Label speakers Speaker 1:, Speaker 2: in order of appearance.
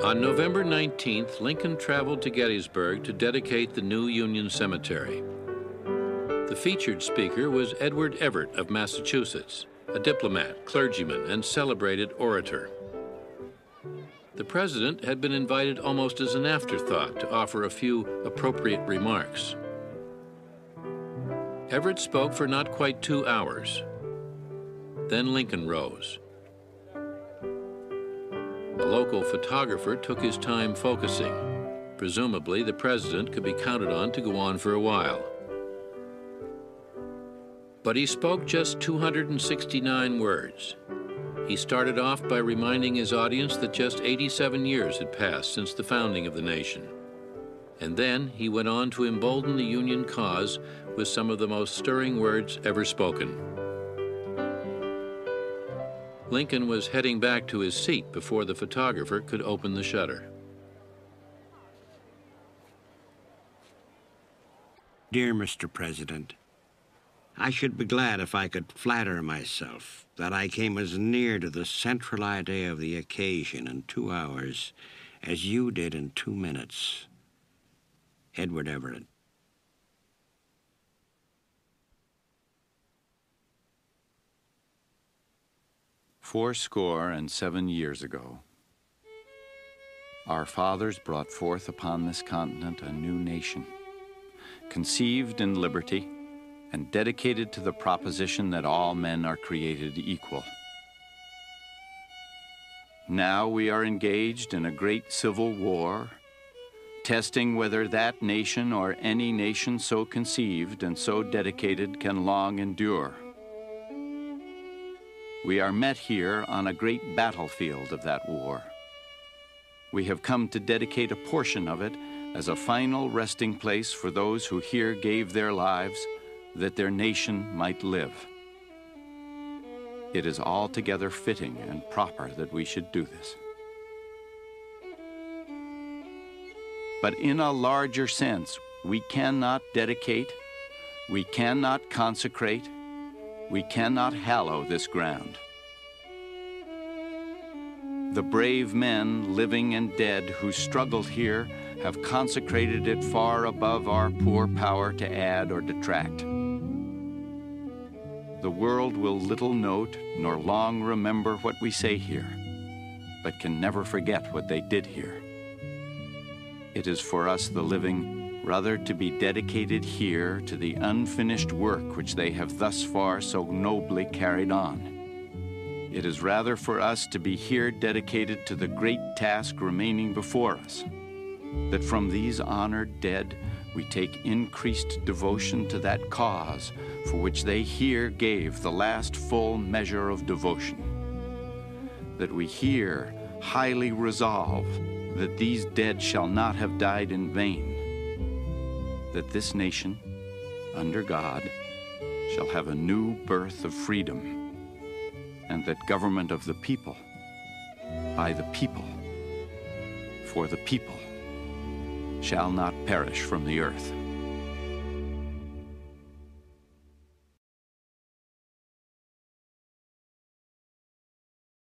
Speaker 1: On November 19th, Lincoln traveled to Gettysburg to dedicate the new Union Cemetery. The featured speaker was Edward Everett of Massachusetts, a diplomat, clergyman, and celebrated orator. The president had been invited almost as an afterthought to offer a few appropriate remarks. Everett spoke for not quite 2 hours. Then Lincoln rose. A local photographer took his time focusing. Presumably, the president could be counted on to go on for a while. But he spoke just 269 words. He started off by reminding his audience that just 87 years had passed since the founding of the nation. And then he went on to embolden the Union cause with some of the most stirring words ever spoken. Lincoln was heading back to his seat before the photographer could open the shutter.
Speaker 2: Dear Mr. President, I should be glad if I could flatter myself that I came as near to the central idea of the occasion in 2 hours as you did in 2 minutes. Edward Everett.
Speaker 3: Fourscore-and-7 years ago, our fathers brought forth upon this continent a new nation, conceived in liberty and dedicated to the proposition that all men are created equal. Now we are engaged in a great civil war, testing whether that nation or any nation so conceived and so dedicated can long endure. We are met here on a great battlefield of that war. We have come to dedicate a portion of it as a final resting place for those who here gave their lives that their nation might live. It is altogether fitting and proper that we should do this. But in a larger sense, we cannot dedicate, we cannot consecrate, we cannot hallow this ground. The brave men, living and dead, who struggled here have consecrated it far above our poor power to add or detract. The world will little note nor long remember what we say here, but can never forget what they did here. It is for us, the living, rather to be dedicated here to the unfinished work which they have thus far so nobly carried on. It is rather for us to be here dedicated to the great task remaining before us, that from these honored dead we take increased devotion to that cause for which they here gave the last full measure of devotion, that we here highly resolve that these dead shall not have died in vain, that this nation, under God, shall have a new birth of freedom, and that government of the people, by the people, for the people, shall not perish from the earth.